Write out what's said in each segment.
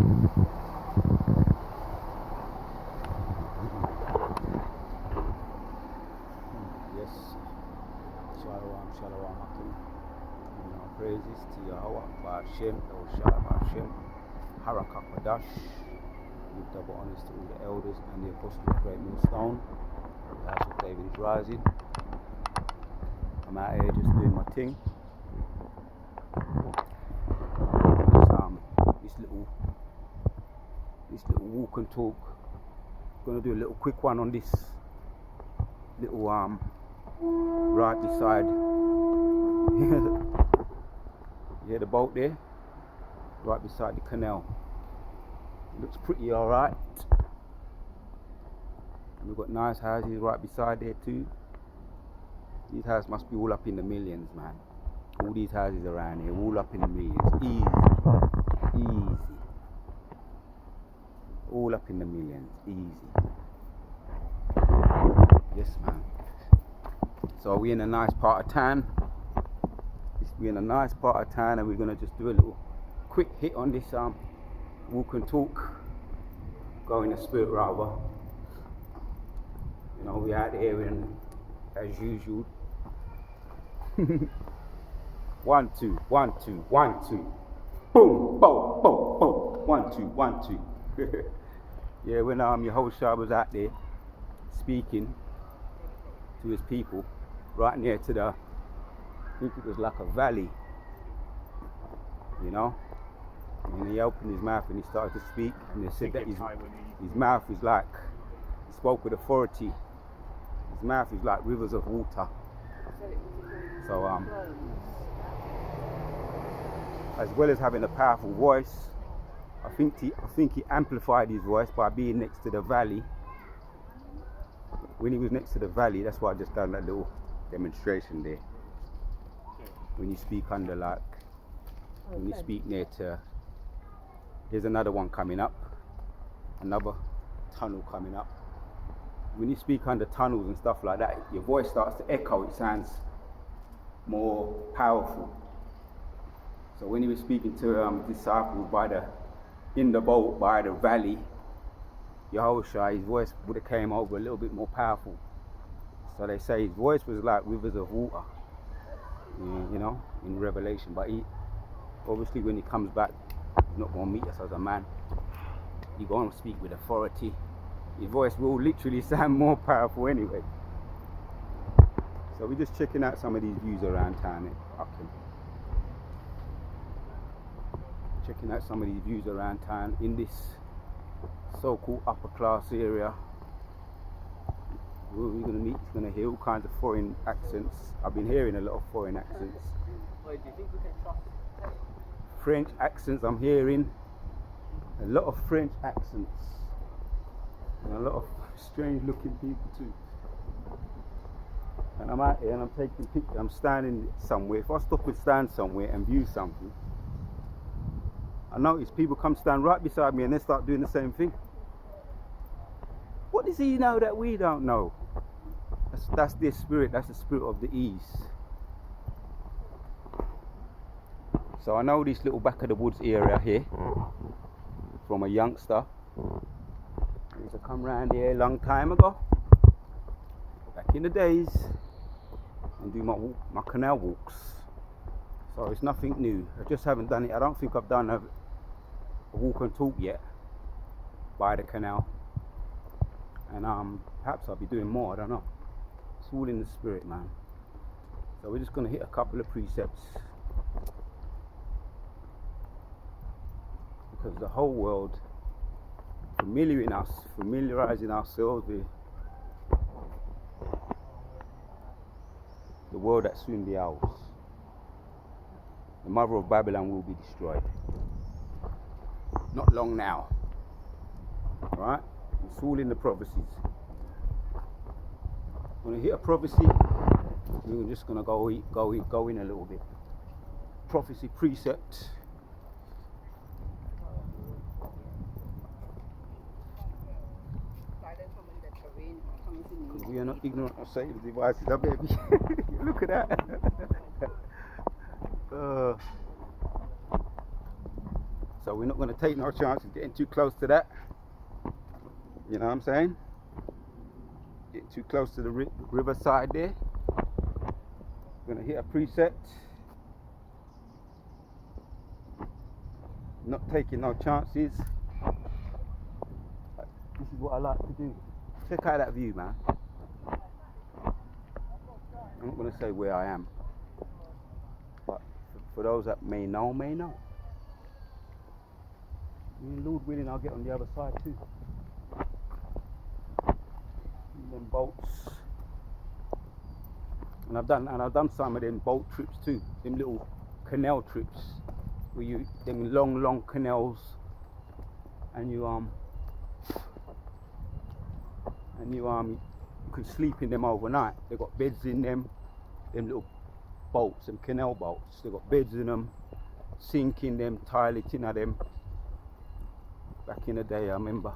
Yes, Shalom, Shalom, Akim. Praises to Yahweh, Ba'ashem, El Shalom, Ba'ashem, Harakah Kodash. Give double honors to all the elders and the apostles of Great Millstone. The house of David is rising. I'm out here just doing my thing. This little walk and talk. Gonna do a little quick one on this little right beside. Yeah, the boat there, right beside the canal. It looks pretty alright. And we've got nice houses right beside there too. These houses must be all up in the millions, man. All these houses around here, all up in the millions. Easy. All up in the millions, easy. Yes, man. So we're in a nice part of town. We're in a nice part of town, and we're gonna just do a little quick hit on this walk and talk. Go in the spirit rather. You know, we're out here in, as usual. 1 2 1 2 1 2. Boom, boom, boom, boom. 1 2 1 2. Yeah, when Yehoshua was out there speaking to his people, right near to the, I think it was like a valley, you know, and he opened his mouth and he started to speak, and they said that his mouth is like, he spoke with authority, his mouth is like rivers of water. So as well as having a powerful voice, I think he amplified his voice by being next to the valley. When he was next to the valley, that's why I just done that little demonstration there. When you speak under, like, when you speak near to, there's another one coming up, another tunnel coming up. When you speak under tunnels and stuff like that, your voice starts to echo, it sounds more powerful. So when he was speaking to disciples in the boat by the valley, Yehoshua, his voice would have came over a little bit more powerful. So they say his voice was like rivers of water, you know, in Revelation. But he, obviously when he comes back, he's not going to meet us as a man. He's going to speak with authority. His voice will literally sound more powerful anyway. So we're just checking out some of these views around town. Checking out some of these views around town in this so-called upper class area. Who we're going to meet, he's going to hear all kinds of foreign accents. I've been hearing a lot of foreign accents. Wait, do you think we can trust? French accents, I'm hearing a lot of French accents. And a lot of strange looking people too. And I'm out here and I'm taking pictures. I'm standing somewhere. If I stop and stand somewhere and view something, I notice people come stand right beside me and they start doing the same thing. What does he know that we don't know? That's their spirit. That's the spirit of the east. So I know this little back of the woods area here from a youngster. I used to come round here a long time ago, back in the days, and do my canal walks. So it's nothing new. I just haven't done it. I don't think I've done a walk and talk yet by the canal. And perhaps I'll be doing more, I don't know. It's all in the spirit, man. So we're just going to hit a couple of precepts. Because the whole world familiarizing ourselves with the world that soon be ours. The mother of Babylon will be destroyed. Not long now. Right? It's all in the prophecies. When I hit a prophecy, we're just going to go in a little bit. Prophecy precept. We are not ignorant of Satan's devices, baby. Look at that. So we're not going to take no chances getting too close to that. You know what I'm saying? Getting too close to the riverside there. We're going to hit a preset. Not taking no chances. This is what I like to do. Check out that view, man. I'm not going to say where I am, but for those that may know, And Lord willing, I'll get on the other side too. And them boats, and I've done some of them boat trips too. Them little canal trips, where you them long canals, and you can sleep in them overnight. They got beds in them little boats, them canal boats. They got beds in them, sink in them, toilet in them. Back in the day, I remember.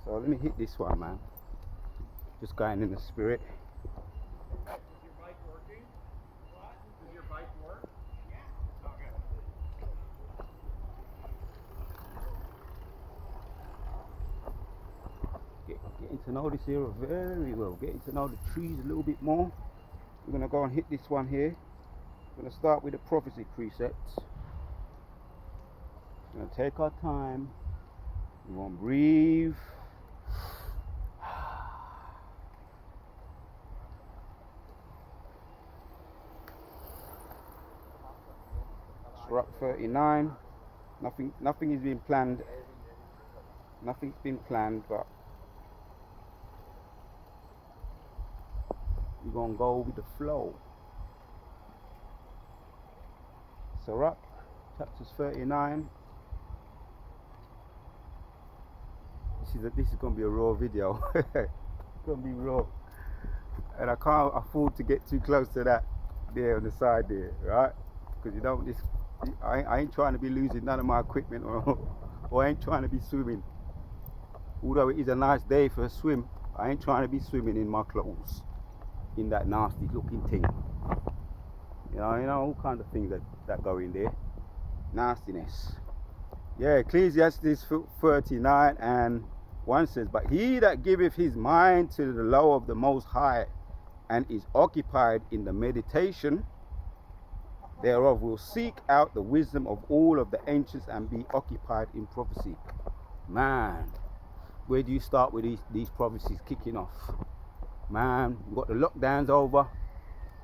So let me hit this one, man. Just going in the spirit. Is your bike working? What? Does your bike work? Yeah. Okay. Getting to know this area very well. Getting to know the trees a little bit more. We're gonna go and hit this one here. We're gonna start with the prophecy precepts. We're gonna take our time. We're gonna breathe. Rock 39. Nothing is being planned. Nothing's been planned, but we're gonna go with the flow. Sirach, chapters 39. This is gonna be a raw video. It's gonna be raw, and I can't afford to get too close to that there on the side there, right? Because you don't. I ain't trying to be losing none of my equipment, or I ain't trying to be swimming. Although it is a nice day for a swim, I ain't trying to be swimming in my clothes, in that nasty looking thing. You know all kinds of things that go in there. Nastiness. Yeah, Ecclesiastes 39 and 1 says, "But he that giveth his mind to the law of the Most High, and is occupied in the meditation thereof, will seek out the wisdom of all of the ancients, and be occupied in prophecy." Man, where do you start with these prophecies kicking off? Man, you got the lockdowns over,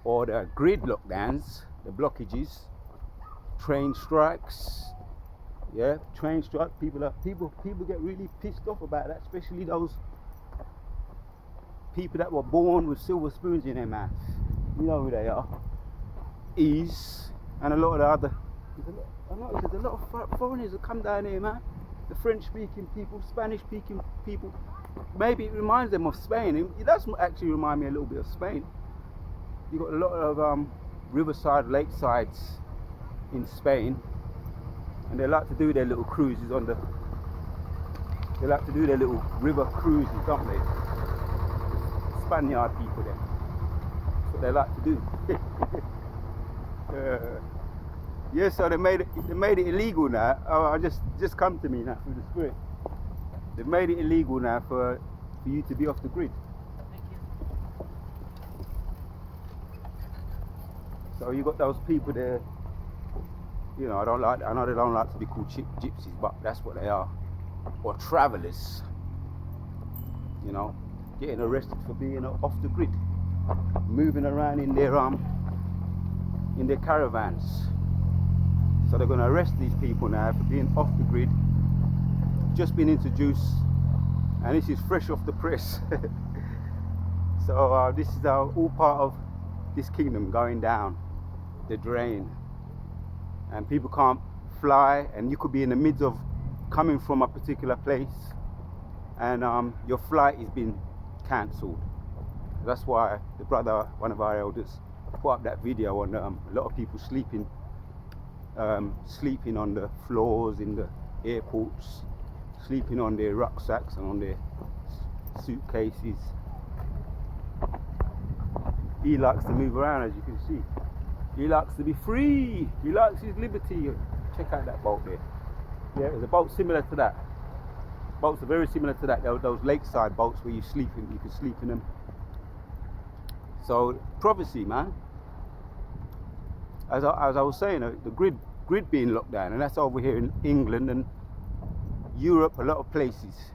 or the grid lockdowns, the blockages, train strikes. Yeah, train strike. People get really pissed off about that, especially those people that were born with silver spoons in their mouth. You know who they are. Ease, and a lot of the other. I noticed there's a lot of foreigners that come down here, man. The French-speaking people, Spanish-speaking people. Maybe it reminds them of Spain. It does actually remind me a little bit of Spain. You got a lot of riverside, lakesides in Spain, and they like to do their little cruises on the. They like to do their little river cruises, don't they? Spaniard people, then. That's what they like to do. Yeah, so they made it illegal now. Oh, just come to me now through the spirit. They've made it illegal now for you to be off the grid. Thank you. So you got those people there. You know, I know they don't like to be called gypsies, but that's what they are, or travellers. You know, getting arrested for being off the grid, moving around in their caravans. So they're going to arrest these people now for being off the grid. Just been introduced, and this is fresh off the press. So this is all part of this kingdom going down the drain, and people can't fly, and you could be in the midst of coming from a particular place, and your flight is being cancelled. That's why the brother, one of our elders, put up that video on a lot of people sleeping on the floors in the airports, sleeping on their rucksacks and on their suitcases. He likes to move around, as you can see. He likes to be free. He likes his liberty. Check out that boat there. Yeah, there's a boat similar to that. Boats are very similar to that. Those lakeside boats where you can sleep in them. So prophecy, man. As I was saying, the grid being locked down, and that's over here in England and Europe, a lot of places.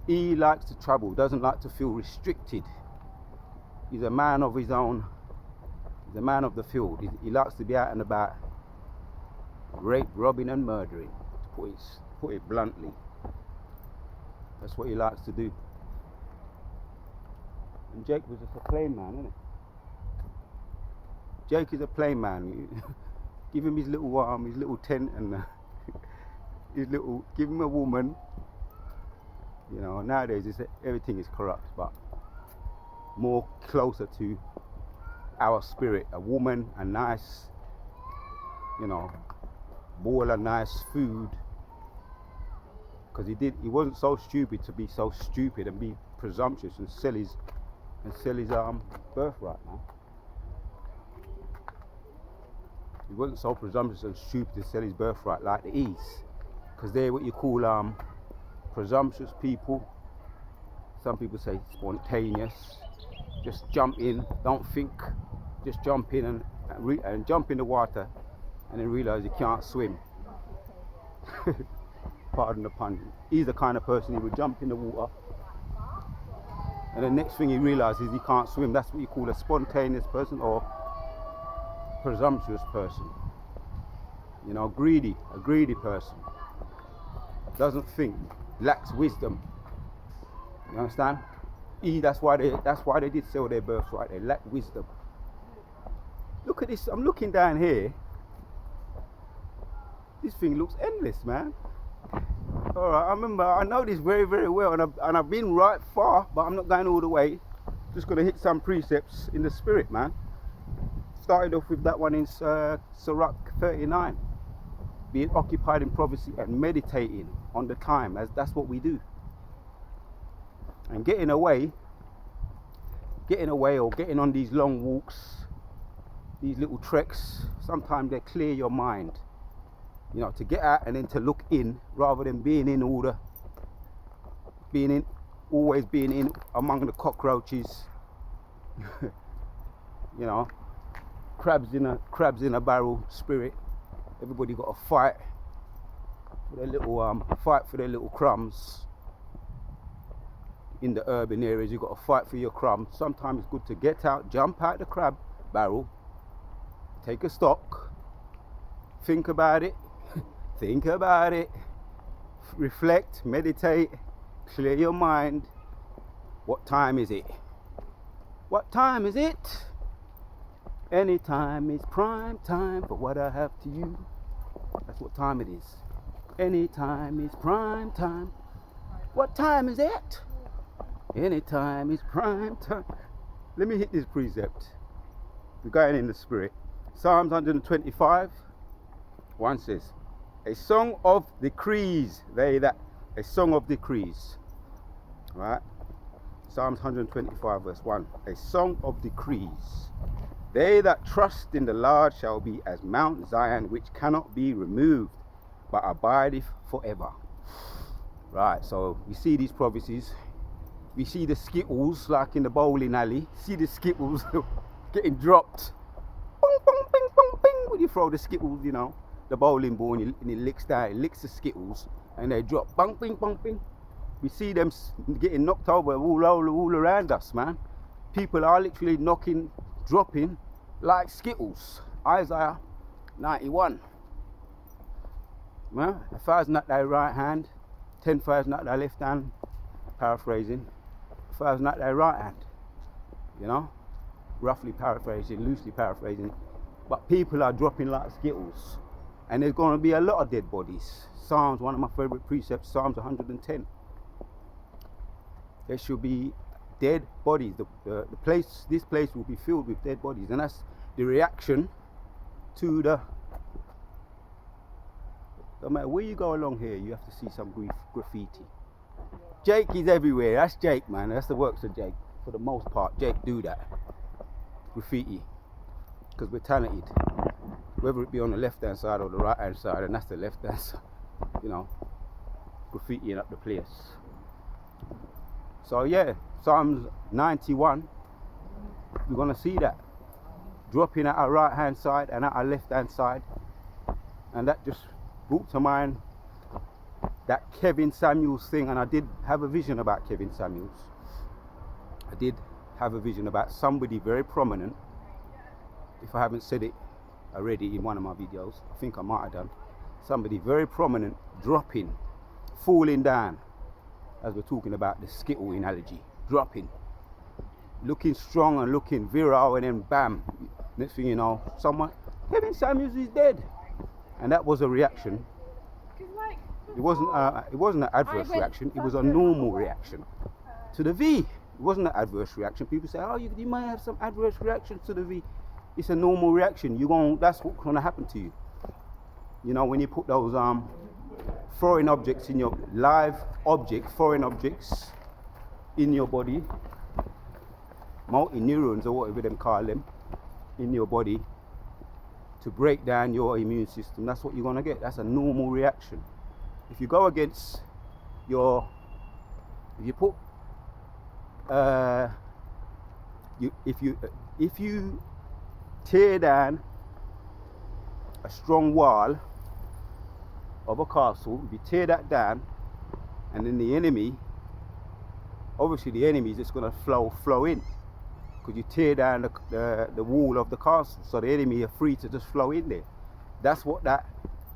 He likes to travel, doesn't like to feel restricted. He's a man of his own. He's a man of the field. He likes to be out and about, rape, robbing, and murdering. To put it bluntly, that's what he likes to do. And Jake was just a plain man, isn't it? Jake is a plain man. Give him his little tent, and give him a woman. You know, nowadays everything is corrupt, but more closer to our spirit. A woman, a nice, bowl of nice food. Because he wasn't so stupid to be so stupid and be presumptuous and sell his birthright, man. He wasn't so presumptuous and stupid to sell his birthright like the East, because they're what you call presumptuous people. Some people say spontaneous. Just jump in, don't think. Just jump in and jump in the water, and then realize you can't swim. Pardon the pun. He's the kind of person who would jump in the water, and the next thing he realizes he can't swim. That's what you call a spontaneous person or presumptuous person. A greedy person. Doesn't think, lacks wisdom. You understand? That's why they did sell their birthright. They lack wisdom. Look at this. I'm looking down here. This thing looks endless, man. All right, I know this very, very well, and I've been right far, but I'm not going all the way. Just gonna hit some precepts in the spirit, man. Started off with that one in Sirach 39, being occupied in prophecy and meditating on the time, as that's what we do. And getting away or getting on these long walks, these little treks, sometimes they clear your mind. To get out and then to look in, rather than always being in among the cockroaches. Crabs in a barrel spirit. Everybody got to fight for their little crumbs. In the urban areas, you got to fight for your crumbs. Sometimes it's good to get out, jump out the crab barrel, take a stock, think about it, reflect, meditate, clear your mind. What time is it? What time is it? Any time is prime time for what I have to you. That's what time it is. Any time is prime time. What time is it? Any time is prime time. Let me hit this precept. We're going in the spirit. Psalms 125, 1 says, a song of decrees, a song of decrees. Right? Psalms 125 verse 1, a song of decrees. They that trust in the Lord shall be as Mount Zion, which cannot be removed, but abideth forever. Right, so we see these prophecies. We see the skittles like in the bowling alley. See the skittles getting dropped. Bong, bong, bing, bong, bing. When you throw the skittles, the bowling ball, and it licks down, it licks the skittles, and they drop. Bong, bing, bong, bing. We see them getting knocked over all around us, man. People are literally dropping like skittles. Isaiah 91. Well, 1,000 at thy right hand, 10,000 at thy left hand. Paraphrasing. 1,000 at thy right hand. Roughly paraphrasing, loosely paraphrasing. But people are dropping like skittles. And there's going to be a lot of dead bodies. Psalms, one of my favorite precepts, Psalms 110. There should be dead bodies. This place will be filled with dead bodies, and that's the reaction to no matter where you go along here, you have to see some graffiti. Jake is everywhere. That's Jake, man. That's the works of Jake. For the most part, Jake do that. Graffiti. Because we're talented. whether it be on the left hand side or the right hand side, and that's the left hand side, you know, graffitiing up the place. So yeah, Psalms 91, we're gonna see that dropping at our right hand side and at our left hand side, and that just brought to mind that Kevin Samuels thing. And I did have a vision about Kevin Samuels. I did have a vision about somebody very prominent, if I haven't said it already in one of my videos, I think I might have done, somebody very prominent dropping, falling down, as we're talking about the Skittle analogy, dropping, looking strong and looking virile, and then bam, next thing you know, someone, Kevin Samuels is dead. And that was a reaction. It wasn't an adverse reaction, it was a normal reaction to the V. It wasn't an adverse reaction. People say, oh, you might have some adverse reactions to the V. It's a normal reaction. That's what's gonna happen to you. You know, when you put those foreign objects in your foreign objects in your body, multi-neurons or whatever them call them, in your body to break down your immune system, that's what you're gonna get. That's a normal reaction. If you go against if you put if you tear down a strong wall of a castle, if you tear that down, and then the enemy, obviously the enemy is just going to flow in, because you tear down the wall of the castle, so the enemy are free to just flow in there. That's what that,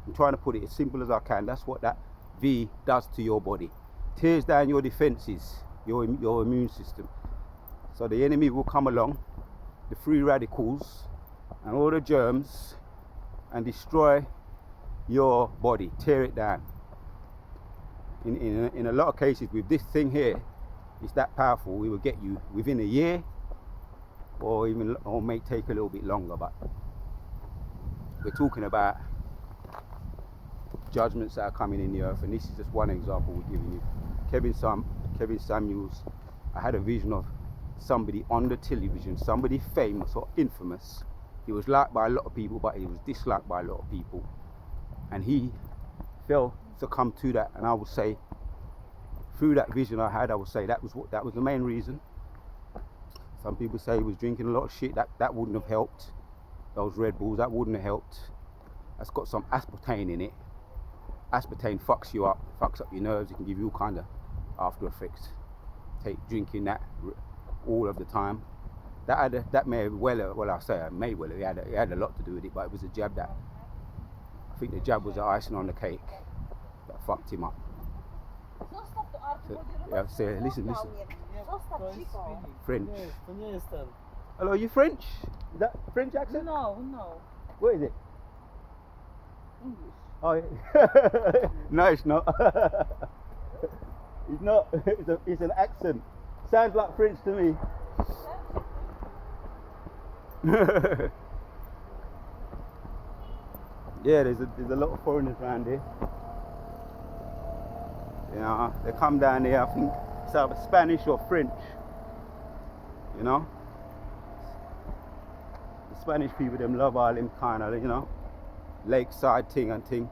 I'm trying to put it as simple as I can, that's what that V does to your body. Tears down your defenses, your immune system. So the enemy will come along, the free radicals and all the germs, and destroy your body, tear it down. In a lot of cases with this thing here, it's that powerful. We will get you within a year, or may take a little bit longer, but we're talking about judgments that are coming in the earth, and this is just one example we're giving you. Kevin Samuels, I had a vision of somebody on the television, somebody famous or infamous. He was liked by a lot of people, but he was disliked by a lot of people, and he succumbed to that. And I would say, through that vision I had, I would say that was the main reason. Some people say he was drinking a lot of shit. That wouldn't have helped. Those Red Bulls, that wouldn't have helped. That's got some aspartame in it. Aspartame fucks you up, fucks up your nerves. It can give you all kind of after effects. Drinking that all of the time. That may well have, it had a lot to do with it, but it was a jab that, I think the jab was the icing on the cake that fucked him up. So, yeah, say, listen. French. Hello, you French? Is that French accent? No. What is it? English. Oh, yeah. No, it's not. It's not. It's an accent. Sounds like French to me. Yeah, there's a lot of foreigners around here. You know, they come down here, I think it's either Spanish or French. You know, the Spanish people, them love all them kind of, you know, lakeside thing and thing.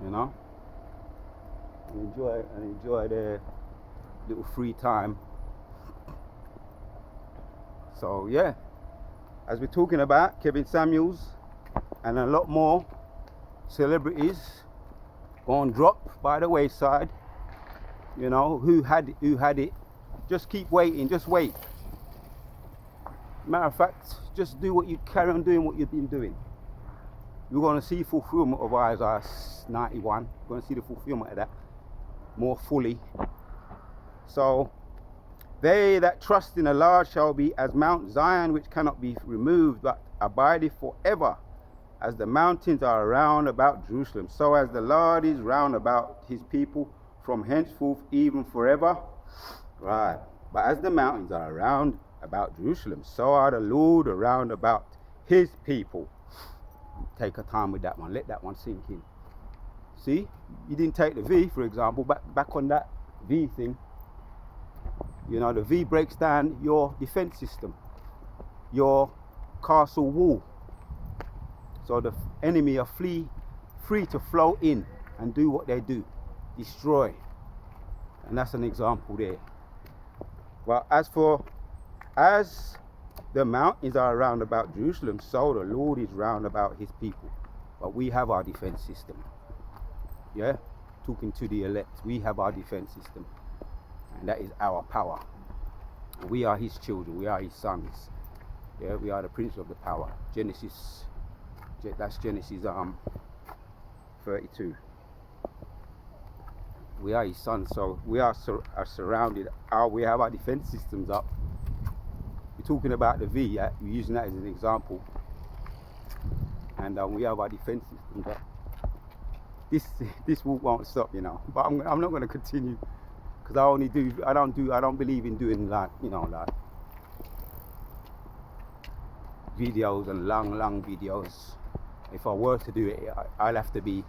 You know, enjoy their little free time. So yeah, as we're talking about Kevin Samuels and a lot more celebrities gone drop by the wayside, you know, who had it, just keep waiting, just wait. Matter of fact, just carry on doing what you've been doing. You're going to see fulfillment of Isaiah 91. You're going to see the fulfillment of that more fully. So, they that trust in the Lord shall be as Mount Zion, which cannot be removed, but abideth forever. As the mountains are round about Jerusalem, so as the Lord is round about his people from henceforth even forever. Right. But as the mountains are round about Jerusalem, so are the Lord around about his people. Take a time with that one. Let that one sink in. See? You didn't take the V, for example, back on that V thing. You know, the V breaks down your defense system, your castle wall. So the enemy are free to flow in and do what they do, destroy. And that's an example there. Well, as the mountains are round about Jerusalem, so the Lord is round about his people. But we have our defense system. Yeah? Talking to the elect, we have our defense system. And that is our power. We are his children, we are his sons. Yeah, we are the prince of the power. That's Genesis 32. We are his sons, so we are surrounded. We have our defense systems up. We're talking about the V, yeah? We're using that as an example. And we have our defense systems up. This walk won't stop, you know. But I'm not going to continue, because I don't believe in doing like, you know, like videos and long videos. If I were to do it, I'll have to be,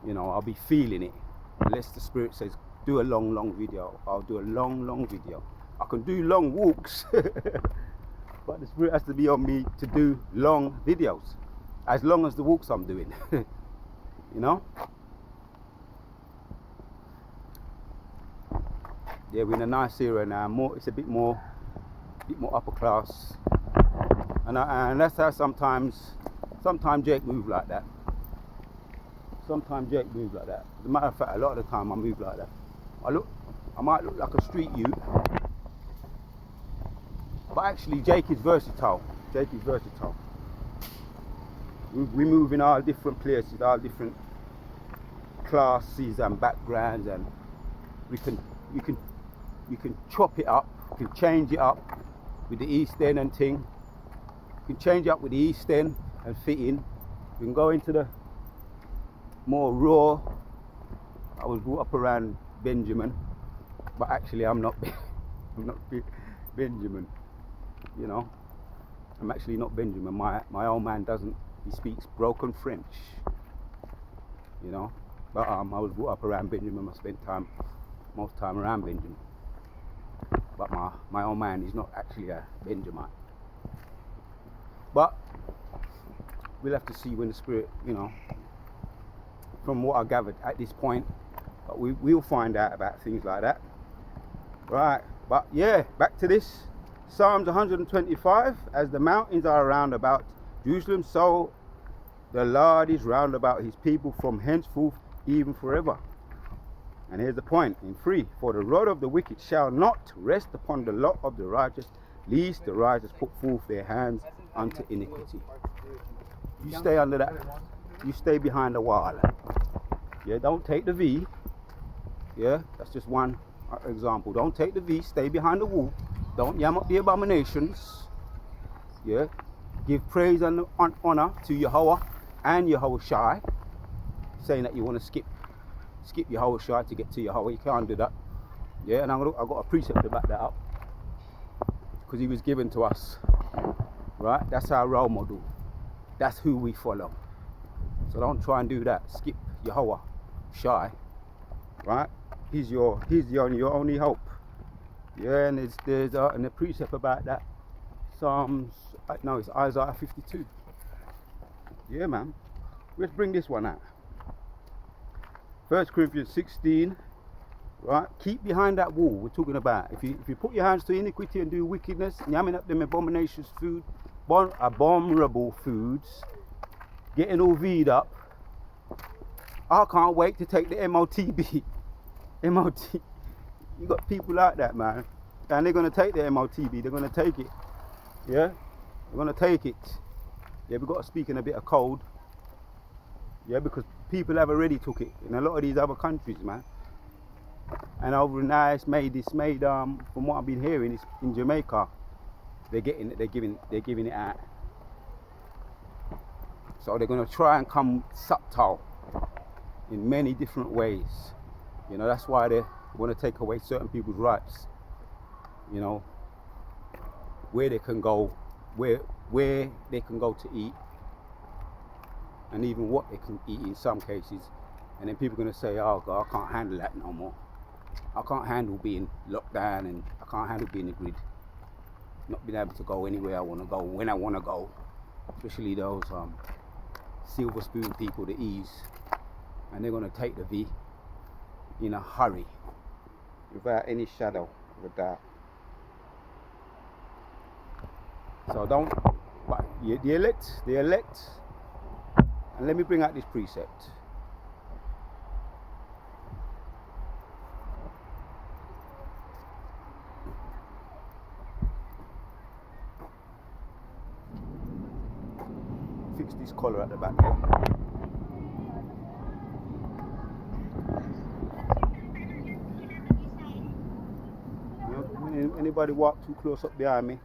you know, I'll be feeling it. Unless the Spirit says do a long video, I'll do a long video. I can do long walks, but the Spirit has to be on me to do long videos, as long as the walks I'm doing. You know. Yeah, we're in a nice area now. It's a bit more upper class, and that's how sometimes Jake moves like that. Sometimes Jake moves like that. As a matter of fact, a lot of the time I move like that. I might look like a street youth, but actually Jake is versatile. We move in all different places, all different classes and backgrounds, and we can chop it up, we can change it up with the East End and thing. We can change it up with the East End and fit in. We can go into the more raw. I was brought up around Benjamin, but actually I'm not Benjamin, you know. I'm actually not Benjamin. My old man he speaks broken French, you know. But I was brought up around Benjamin. I spent most time around Benjamin. But my old man is not actually a Benjamite. But we'll have to see when the Spirit, you know, from what I gathered at this point. But we'll find out about things like that. Right, but yeah, back to this. Psalms 125, as the mountains are round about Jerusalem, so the Lord is round about his people from henceforth even forever. And here's the point in 3. For the rod of the wicked shall not rest upon the lot of the righteous, lest the righteous put forth their hands unto iniquity. You stay under that. You stay behind the wall. Yeah, don't take the V. Yeah, that's just one example. Don't take the V. Stay behind the wall. Don't yam up the abominations. Yeah, give praise and honor to Yahweh and Yahweh Shai. Saying that you want to skip Yahweh Shai to get to Yahweh, you can't do that. Yeah, and I've got a precept to back that up, because he was given to us. Right, that's our role model. That's who we follow. So don't try and do that. Skip Yahweh Shai. Right, he's your only hope. Yeah, and there's a precept about that. It's Isaiah 52. Yeah, man. Let's bring this one out. 1 Corinthians 16. Right, keep behind that wall we're talking about. If you put your hands to iniquity and do wickedness, yamming up them abominations, abominable foods, getting all V'd up. I can't wait to take the MOTB. MOT. You got people like that, man, and they're gonna take the MOTB. They're gonna take it. Yeah, they're gonna take it. Yeah, we've got to speak in a bit of code. Yeah, because people have already took it in a lot of these other countries, man. And over now it's made from what I've been hearing, it's in Jamaica. They're giving it out. So they're gonna try and come subtle in many different ways. You know, that's why they want to take away certain people's rights. You know, where they can go, where they can go to eat, and even what they can eat in some cases. And then people are going to say, oh God, I can't handle that no more. I can't handle being locked down, and I can't handle being in the grid. not being able to go anywhere I want to go when I want to go, especially those silver spoon people, the E's, and they're going to take the V in a hurry without any shadow of a doubt. So don't, but the elect, and let me bring out this precept. Fix this collar at the back here. You know, when anybody walk too close up behind me,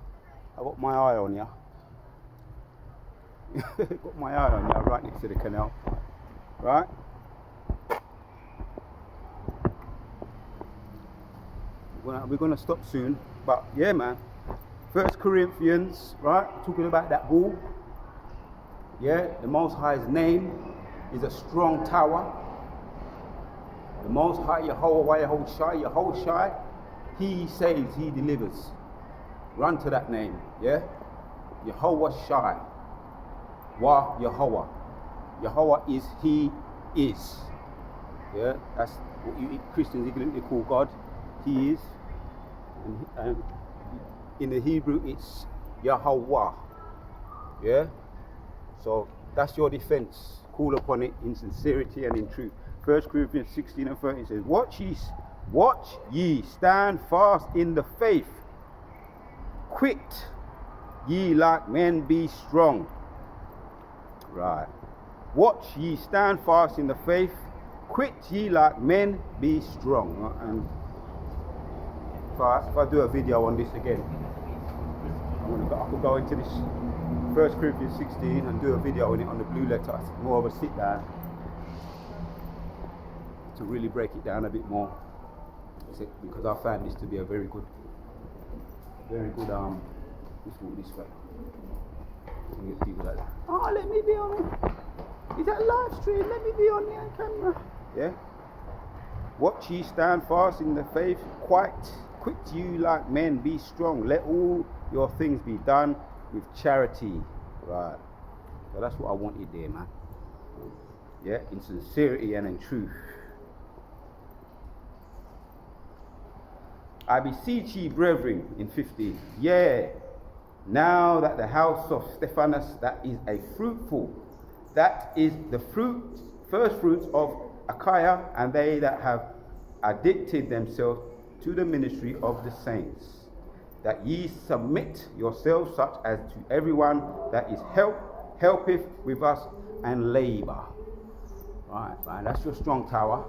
I got my eye on ya. Got my eye on ya right next to the canal. Right? We're gonna stop soon. But yeah, man. 1 Corinthians, right? Talking about that bull. Yeah, the Most High's name is a strong tower. The Most High, Yahushai, He saves, He delivers. Run to that name, yeah? Yehovah Shai. Wa Yehovah. Yehovah is He is. Yeah, that's what you Christians they call God. He is. And in the Hebrew it's Yahweh. Yeah? So that's your defense. Call upon it in sincerity and in truth. 1 Corinthians 16 and 13 says, Watch ye, stand fast in the faith. Quit ye like men, be strong. Right. Watch ye, stand fast in the faith. Quit ye like men, be strong. And if I do a video on this again, I could go into this 1 Corinthians 16 and do a video on it on the blue letter. It's more of a sit down to really break it down a bit more, because I found this to be a very good let's walk this way. You get people like, oh, let me be on it. Is that live stream? Let me be on the camera. Yeah. Watch ye, stand fast in the faith. Quit you like men, be strong. Let all your things be done with charity. Right. So that's what I wanted there, man. Yeah, in sincerity and in truth. I beseech ye, brethren, in 15. Yeah, now that the house of Stephanus that is the first fruits of Achaia, and they that have addicted themselves to the ministry of the saints, that ye submit yourselves such as to everyone that is helpeth with us and labor. Right, that's your strong tower.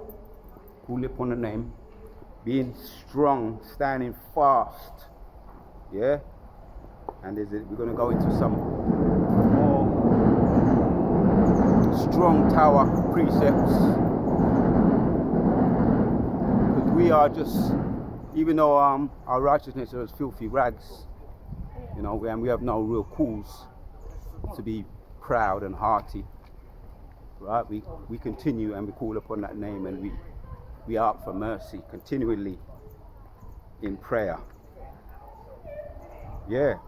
Call upon the name. Being strong, standing fast. Yeah? And we're going to go into some more strong tower precepts. Because we are just, even though our righteousness is filthy rags, you know, and we have no real cause to be proud and hearty. Right? We continue and we call upon that name, and we ask for mercy continually in prayer. Yeah,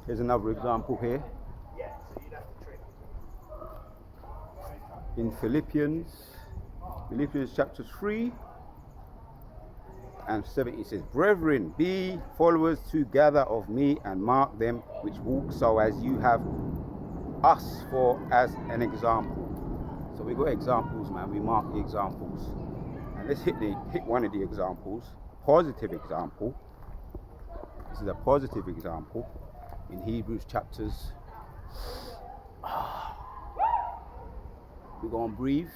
here's another example here. In Philippians chapter 3 and 7, it says, Brethren, be followers together of me, and mark them which walk so as you have us for as an example. So we got examples, man. We mark the examples. And let's hit one of the examples. Positive example. This is a positive example in Hebrews chapters. We're going to breathe.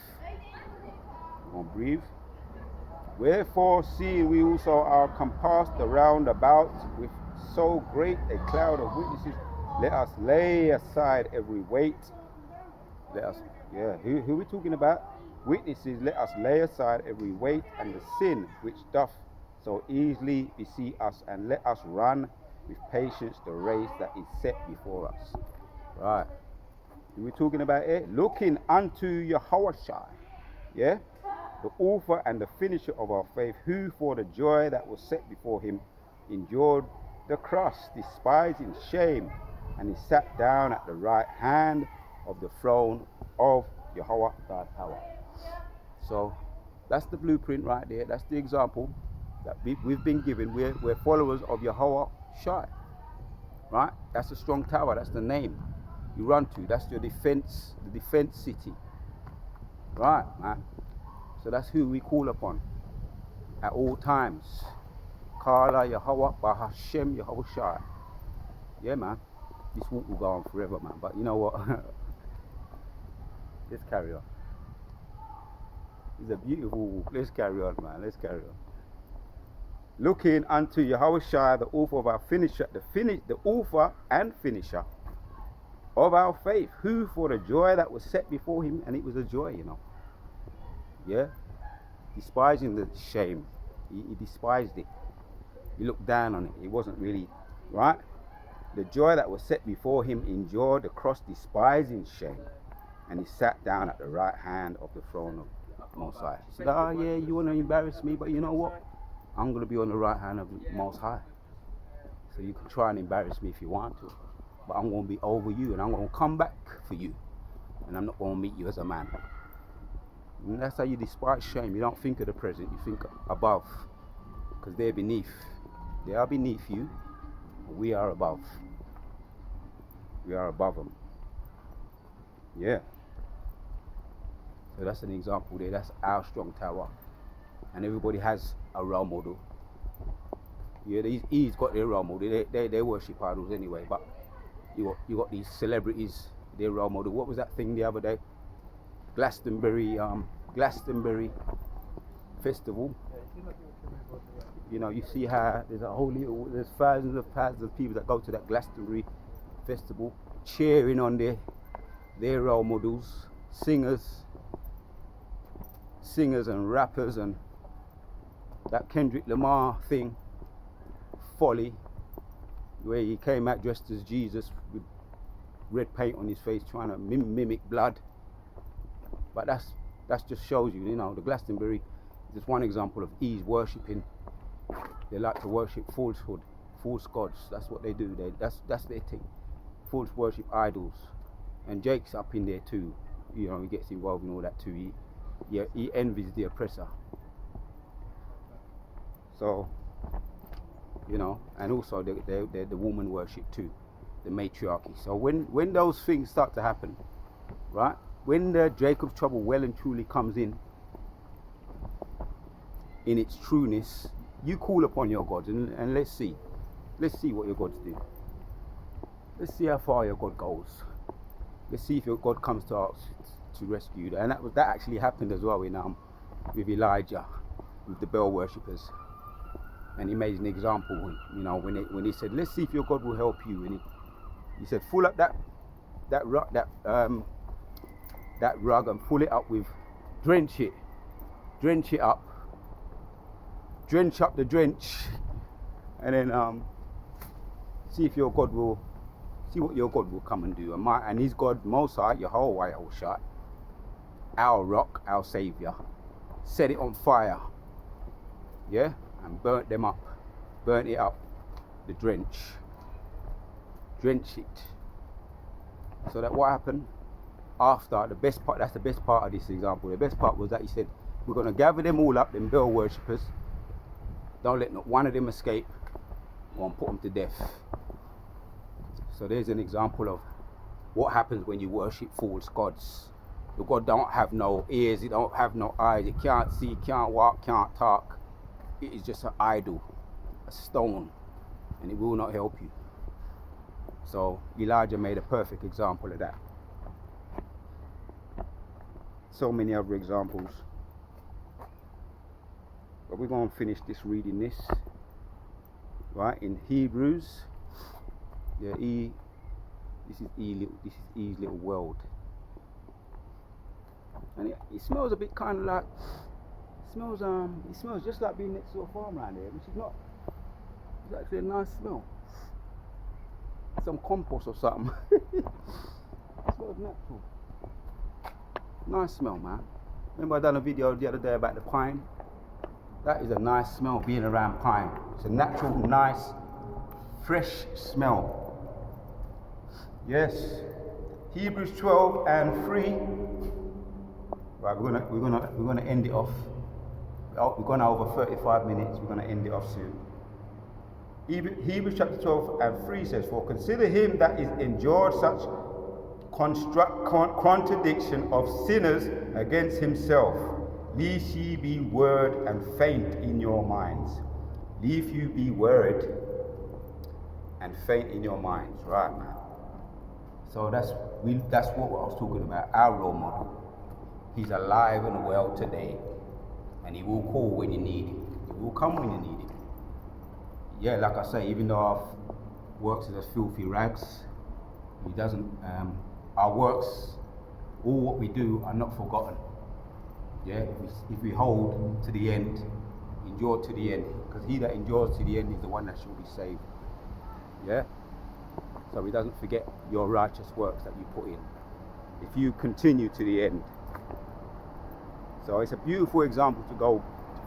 Wherefore, seeing we also are compassed around about with so great a cloud of witnesses, let us lay aside every weight. Who are we talking about? Witnesses, let us lay aside every weight and the sin which doth so easily beset us, and let us run with patience the race that is set before us. Right. We're talking about it. Looking unto Yahushua, yeah, the author and the finisher of our faith, who for the joy that was set before him endured the cross, despising shame, and he sat down at the right hand of the throne of Yahweh God power. So that's the blueprint right there. That's the example that we've been given. We're followers of Yahweh Shai. Right? That's a strong tower. That's the name you run to. That's your defense, the defense city. Right, man. So that's who we call upon at all times. Kala Yahweh Bahashem Yahweh Shai. Yeah, man. This walk will go on forever, man. But you know what? Let's carry on. It's a beautiful walk. Let's carry on, man. Let's carry on. Looking unto Yahweh Shai, the author of our finisher, the author and finisher of our faith, who for the joy that was set before him, and it was a joy, you know. Yeah? Despising the shame. He despised it. He looked down on it. It wasn't really, right? The joy that was set before him endured the cross, despising shame. And he sat down at the right hand of the throne of Most High. He said, oh yeah, you want to embarrass me, but you know what? I'm going to be on the right hand of the Most High. So you can try and embarrass me if you want to. But I'm going to be over you, and I'm going to come back for you. And I'm not going to meet you as a man. And that's how you despise shame. You don't think of the present, you think above. Because they're beneath. They are beneath you. We are above. We are above them. Yeah. So that's an example there. That's our strong tower. And everybody has a role model. Yeah, he's got their role model. They worship idols anyway. But you got these celebrities, their role model. What was that thing the other day? Glastonbury Festival. You know, you see how there's thousands of people that go to that Glastonbury Festival, cheering on their role models, singers and rappers, and that Kendrick Lamar thing, Folly, where he came out dressed as Jesus with red paint on his face, trying to mimic blood. But that just shows you, you know, the Glastonbury is just one example of E's worshipping. They like to worship falsehood, false gods. That's what they do. That's their thing. False worship idols. And Jake's up in there too. You know, he gets involved in all that too. He envies the oppressor. So, you know, and also the woman worship too, the matriarchy. So when those things start to happen, right? When the Jacob's trouble well and truly comes in its trueness, you call upon your gods, and let's see what your gods do. Let's see how far your God goes. Let's see if your God comes to us to rescue you. And that actually happened as well with Elijah, with the Baal worshippers. And he made an example when he said, let's see if your God will help you. And he said, full up that rug and pull it up with, drench it up, drench up the drench, and then see what your God will come and do. And his God, Most High, Yahweh Shai, our rock, our savior, set it on fire, yeah, and burnt it up, the drench it. So that what happened after, that's the best part of this example. The best part was that he said, we're going to gather them all up, them Baal worshippers. Don't let not one of them escape. We're going to put them to death. So there's an example of what happens when you worship false gods. The God don't have no ears, it don't have no eyes, it can't see, can't walk, can't talk. It is just an idol, a stone, and it will not help you. So Elijah made a perfect example of that. So many other examples. But we're going to finish reading this. Right, in Hebrews. Yeah, this is E's little world. And it smells a bit kind of like, it smells just like being next to a farm around here, which is not. It's actually a nice smell. Some compost or something. It smells natural. Nice smell, man. Remember I done a video the other day about the pine? That is a nice smell being around pine. It's a natural, nice, fresh smell. Yes. Hebrews 12 and 3. Right, we're gonna end it off. We're gone over 35 minutes. We're gonna end it off soon. Hebrews chapter 12 and 3 says, "For consider him that is endured such contradiction of sinners against himself, lest ye be worried and faint in your minds." Lest you be worried and faint in your minds, right, man? So that's what I was talking about. Our role model. He's alive and well today, and he will call when you need him. He will come when you need him. Yeah, like I say, even though our works is as filthy rags, he doesn't. Our works, all what we do, are not forgotten. Yeah, if we hold to the end, endure to the end, because he that endures to the end is the one that shall be saved. Yeah. So he doesn't forget your righteous works that you put in, if you continue to the end. So it's a beautiful example to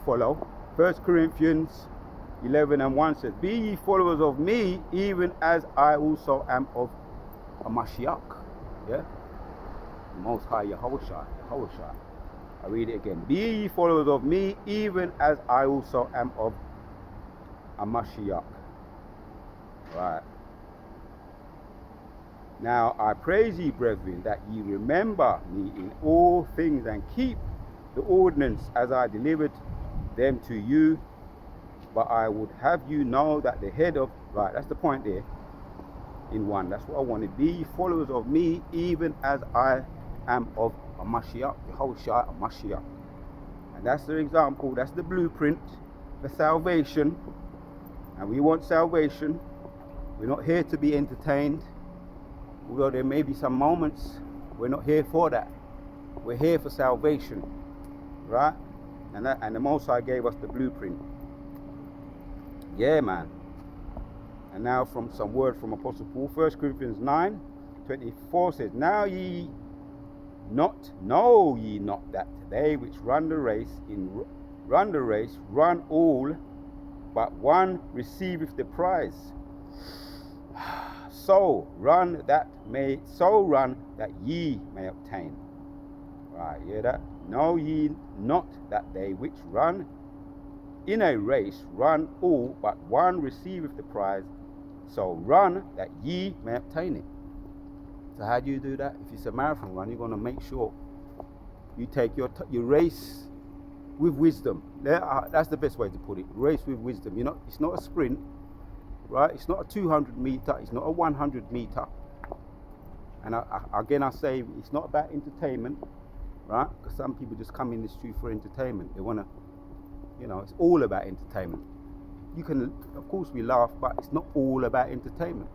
follow. 1 Corinthians 11 and 1 says, "Be ye followers of me, even as I also am of a Mashiach." Yeah? The Most High Yahushua. I read it again. "Be ye followers of me, even as I also am of a Mashiach." Right. "Now I praise ye, brethren, that ye remember me in all things, and keep the ordinance as I delivered them to you. But I would have you know that the head of..." Right, that's the point there. In 1, that's what I wanted. "Be ye followers of me, even as I am of a Mashiach, Yahushua, a Mashiach." And that's the example, that's the blueprint for salvation. And we want salvation. We're not here to be entertained. Although there may be some moments, we're not here for that. We're here for salvation. Right? And the Most High gave us the blueprint. Yeah, man. And now from some word from Apostle Paul, 1 Corinthians 9:24 says, "Know ye not that they which run the race run all, but one receiveth the prize. So run that ye may obtain." Right, hear that? "Know ye not that they which run in a race run all, but one receiveth the prize. So run that ye may obtain it." So how do you do that? If it's a marathon run, you're going to make sure you take your race with wisdom. That's the best way to put it. Race with wisdom. It's not a sprint, right? It's not a 200 meter. It's not a 100 meter. And I say it's not about entertainment, right? Because some people just come in the street for entertainment. They want to, it's all about entertainment. You can, of course, we laugh, but it's not all about entertainment,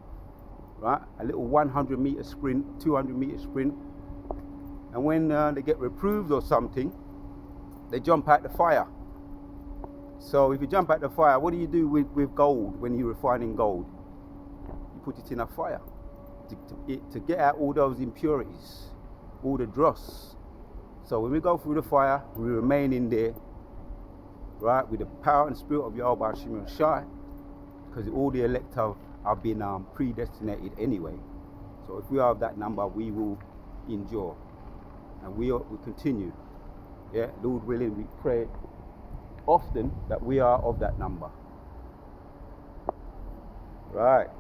right? A little 100 meter sprint, 200 meter sprint, and when they get reproved or something, they jump out the fire. So if you jump out the fire, what do you do with gold when you're refining gold? You put it in a fire to get out all those impurities, all the dross. So when we go through the fire, we remain in there, right, with the power and spirit of Yahweh Hashem Shai, because all the elect have been predestinated anyway. So if we are of that number, we will endure, and we continue. Yeah, Lord willing, we pray often that we are of that number. Right.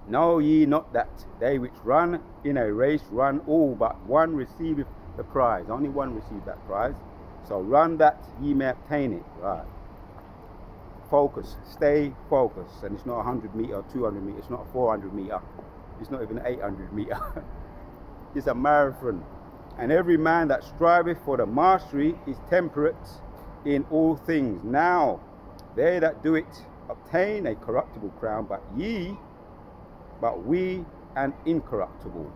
"Know ye not that they which run in a race run all, but one receiveth the prize." Only one received that prize. So run that ye may obtain it. Right. Focus. Stay focused. And it's not 100 meter or 200 meter. It's not a 400 meter. It's not even 800 meter. It's a marathon. "And every man that striveth for the mastery is temperate in all things. Now they that do it obtain a corruptible crown, but we an incorruptible.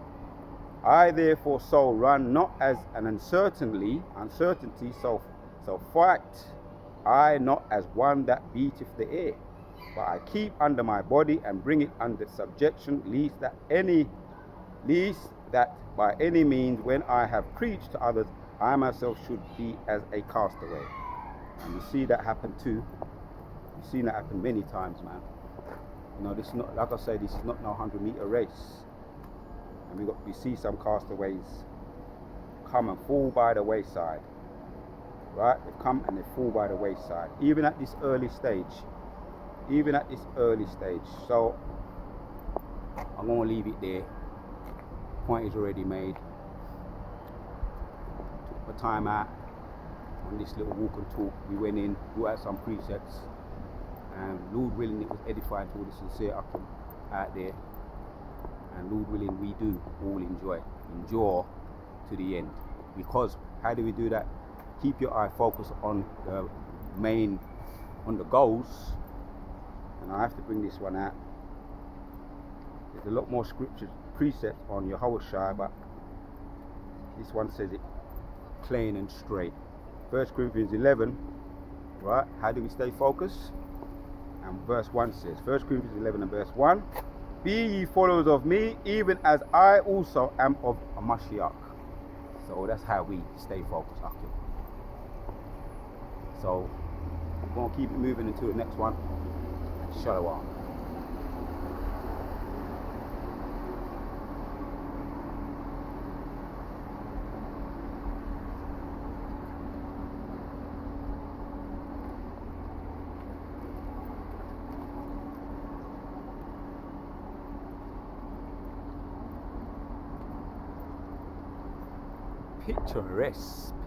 I therefore so run, not as an uncertainty, so fight I not as one that beateth the air, but I keep under my body and bring it under subjection, lest that by any means, when I have preached to others, I myself should be as a castaway." And you see that happen too. You've seen that happen many times, man. You know, this is not, like I say, this is not no 100-meter race. And we see some castaways come and fall by the wayside. Right? They come and they fall by the wayside. Even at this early stage. So I'm going to leave it there. Point is already made. Took the time out on this little walk and talk. We went in, brought out some precepts, and Lord willing, it was edifying to all the sincere out there. And Lord willing, we do all endure to the end. Because how do we do that? Keep your eye focused on the goals. And I have to bring this one out. There's a lot more scriptures, precepts on Yahushua, but this one says it plain and straight. 1 Corinthians 11, right? How do we stay focused? And verse 1 says, 1 Corinthians 11 and verse 1, be ye followers of me, even as I also am of a Mashiach. So that's how we stay focused, Akil. So we're going to keep it moving into the next one. Shalom.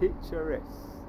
Picturesque.